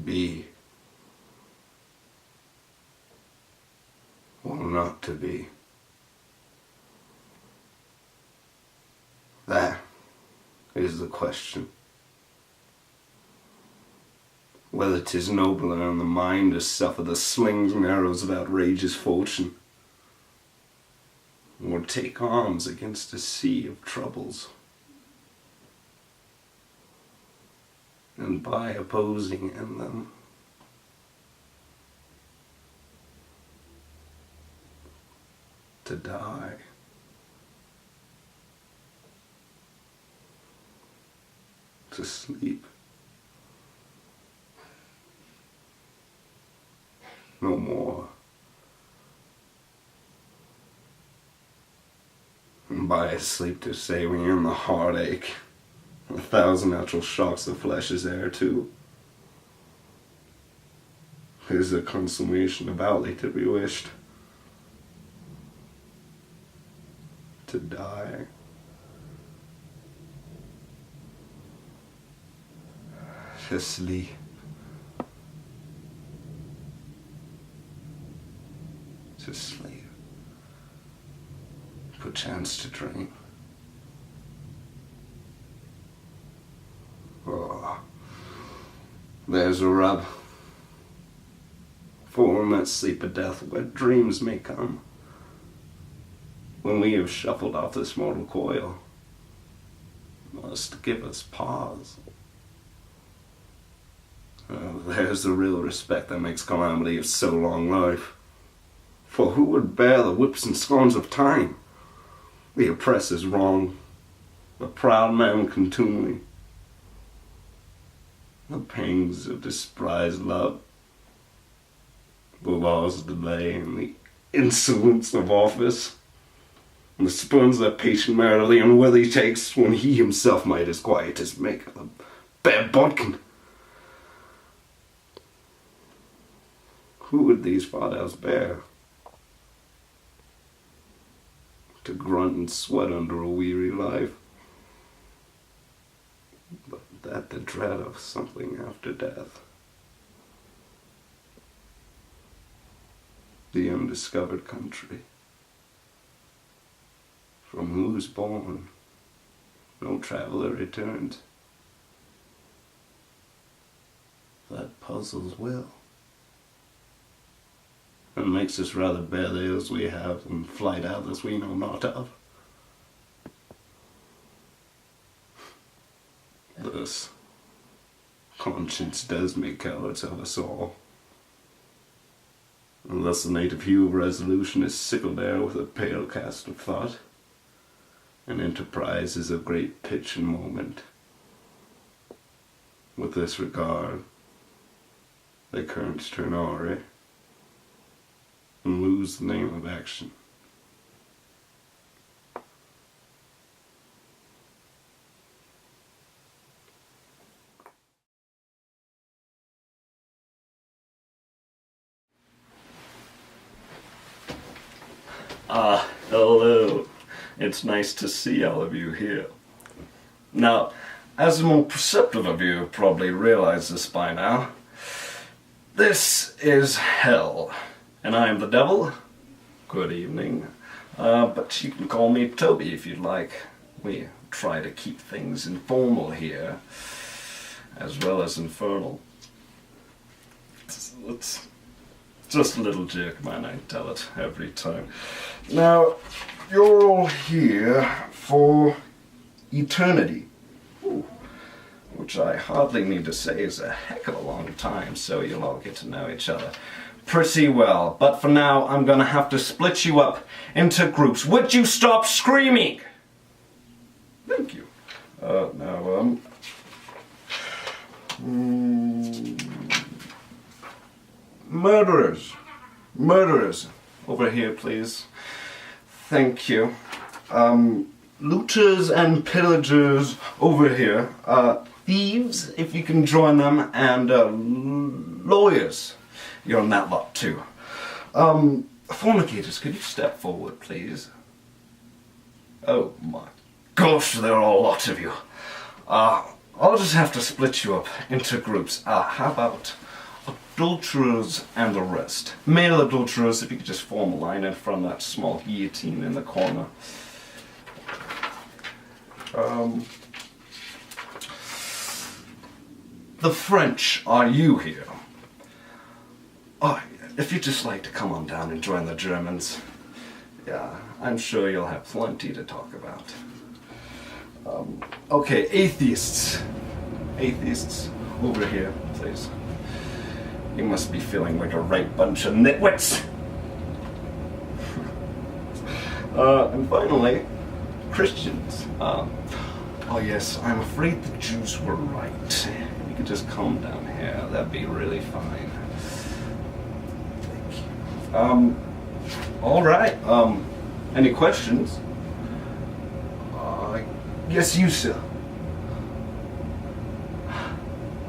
be or not to be. That is the question. Whether 'tis nobler in the mind to suffer the slings and arrows of outrageous fortune, or take arms against a sea of troubles, and by opposing in them, to die. To sleep. No more. And by sleep to say we in the heartache, 1,000 natural shocks the flesh is heir to, is a consummation aboutly to be wished. To die. To sleep. To sleep. Perchance to dream. Oh, there's a rub. For in that sleep of death where dreams may come, when we have shuffled off this mortal coil, must give us pause. There's the real respect that makes calamity of so long life. For who would bear the whips and scorns of time? The oppressor's wrong, the proud man contumely, the pangs of despised love, the law's delay, and the insolence of office, and the spurns that patient merit the unworthy takes, when he himself might as quiet as make a bare bodkin. Who would these fathers bear? To grunt and sweat under a weary life, but that the dread of something after death, the undiscovered country, from whose bourne no traveller returns, that puzzles will, and makes us rather bear the ills we have and flight out as we know not of. Thus, conscience does make cowards of us all, and thus the native hue of resolution is sickled ere with a pale cast of thought, and enterprise is of great pitch and moment. With this regard, the currents turn awry, and lose the name of action. Hello. It's nice to see all of you here. Now, as the more perceptive of you probably realize this by now, this is hell. And I am the devil. Good evening. But you can call me Toby if you'd like. We try to keep things informal here, as well as infernal. It's just a little joke, man, I tell it every time. Now, you're all here for eternity. Ooh. Which I hardly need to say is a heck of a long time, so you'll all get to know each other pretty well. But for now, I'm gonna have to split you up into groups. Would you stop screaming? Thank you. Murderers. Over here, please. Thank you. Looters and pillagers over here. Thieves, if you can join them, and lawyers. You're on that lot too. Fornicators, could you step forward, please? Oh my gosh, there are a lot of you. I'll just have to split you up into groups. How about adulterers and the rest. Male adulterers, if you could just form a line in front of that small guillotine in the corner. The French, are you here? Oh, if you'd just like to come on down and join the Germans. Yeah, I'm sure you'll have plenty to talk about. Okay, atheists. Atheists, over here, please. You must be feeling like a right bunch of nitwits. And finally, Christians. Oh yes, I'm afraid the Jews were right. You could just come down here, that'd be really fine. Thank you. Alright, any questions? Yes, you, sir.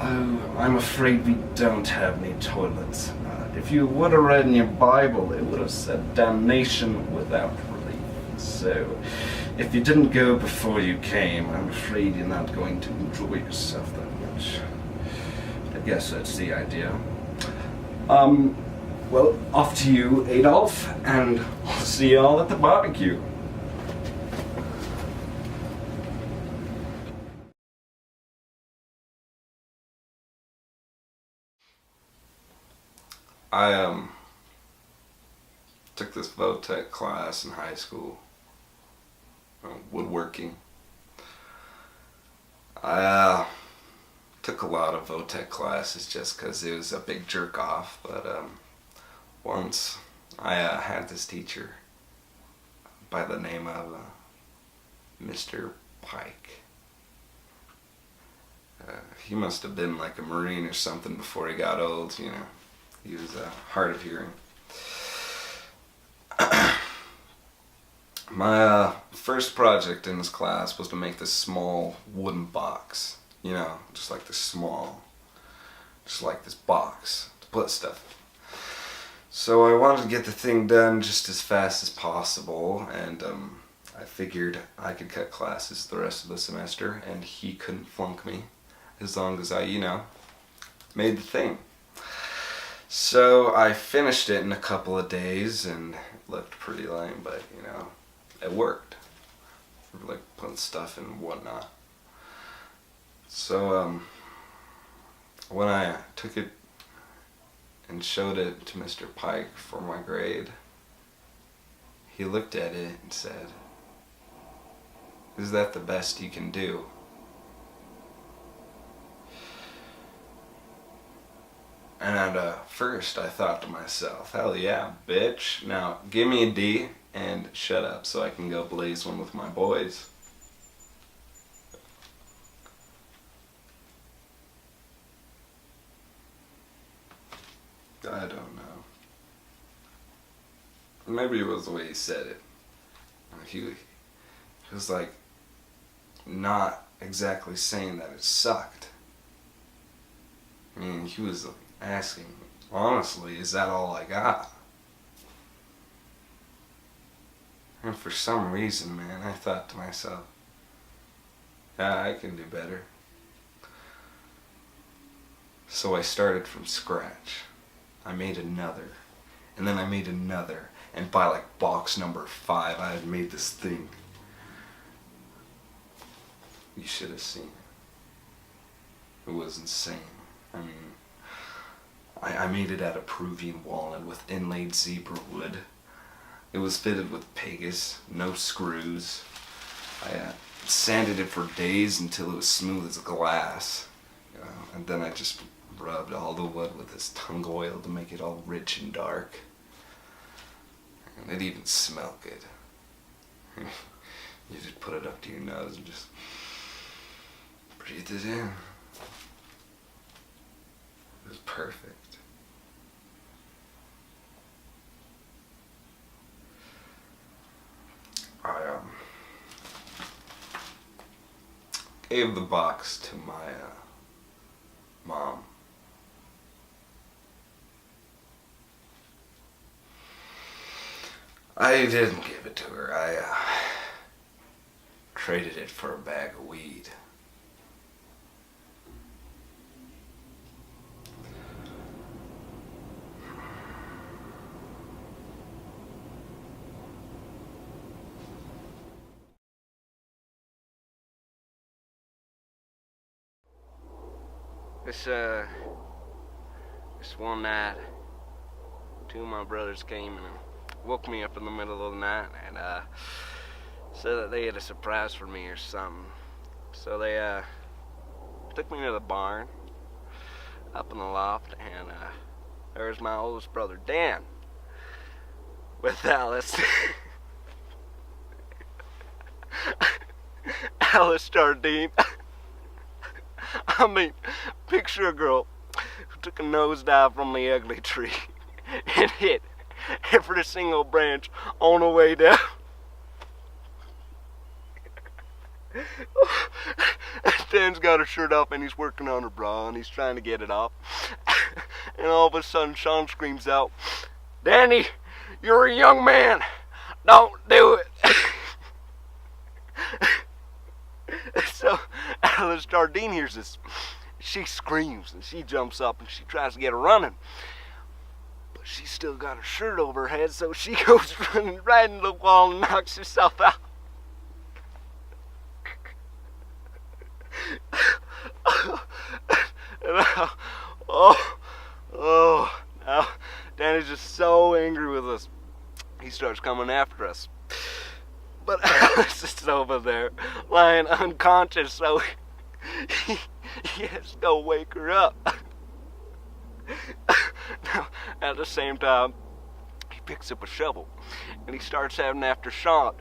Oh, I'm afraid we don't have any toilets. If you would have read in your Bible, it would have said damnation without relief. So, if you didn't go before you came, I'm afraid you're not going to enjoy yourself that much. I guess that's the idea. Well, off to you, Adolf, and I'll see you all at the barbecue. I took this Votech class in high school, woodworking. I took a lot of Votech classes just because it was a big jerk off, but once I had this teacher by the name of Mr. Pike. He must have been like a Marine or something before he got old, you know. He was hard of hearing. My first project in this class was to make this small wooden box. You know, just like this box to put stuff in. So I wanted to get the thing done just as fast as possible, and I figured I could cut classes the rest of the semester, and he couldn't flunk me as long as I, made the thing. So I finished it in a couple of days, and it looked pretty lame, but it worked. Like putting stuff and whatnot. So when I took it and showed it to Mr. Pike for my grade, he looked at it and said, "Is that the best you can do?" And at first I thought to myself, hell yeah, bitch. Now give me a D and shut up so I can go blaze one with my boys. I don't know. Maybe it was the way he said it. He was like not exactly saying that it sucked. I mean, he was asking, honestly, is that all I got? And for some reason, man, I thought to myself, yeah, I can do better. So I started from scratch. I made another, and then I made another, and by like box number 5, I had made this thing. You should have seen it. It was insane. I mean, I made it out of Peruvian walnut with inlaid zebra wood. It was fitted with Pegas, no screws. I sanded it for days until it was smooth as glass. And then I just rubbed all the wood with this tung oil to make it all rich and dark. And it even smelled good. You just put it up to your nose and just breathe it in. It was perfect. I gave the box to my mom. I didn't give it to her. I traded it for a bag of weed. This one night, two of my brothers came and woke me up in the middle of the night and said that they had a surprise for me or something. So they took me to the barn up in the loft, and there was my oldest brother Dan with Alice. Alice Jardine. I mean, picture a girl who took a nosedive from the ugly tree and hit every single branch on the way down. Dan's got her shirt off and he's working on her bra and he's trying to get it off. And all of a sudden Sean screams out, "Danny, you're a young man. Don't do it." So Alice Jardine hears this. She screams and she jumps up and she tries to get her running. But she's still got her shirt over her head, so she goes running right into the wall and knocks herself out. Now Danny's just so angry with us. He starts coming after us. But Alice is over there, lying unconscious, so he has to go wake her up. Now, at the same time, he picks up a shovel, and he starts having after Sean.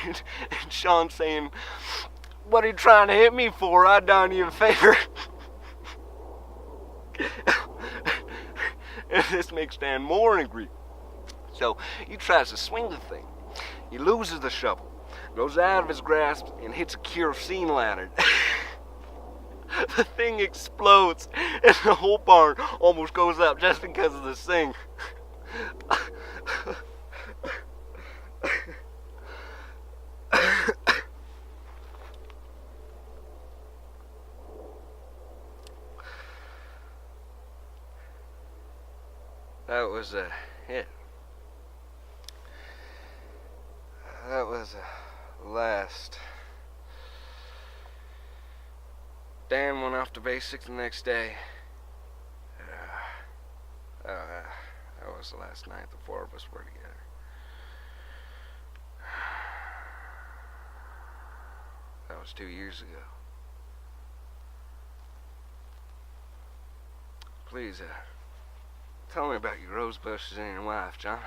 and Sean's saying, "What are you trying to hit me for? I done you a favor." And this makes Dan more angry. So he tries to swing the thing. He loses the shovel, goes out of his grasp, and hits a kerosene lantern. The thing explodes, and the whole barn almost goes up just because of this thing. That was it. That was last. Dan went off to basic the next day. That was the last night the four of us were together. That was 2 years ago. Please, tell me about your rose bushes and your wife, John.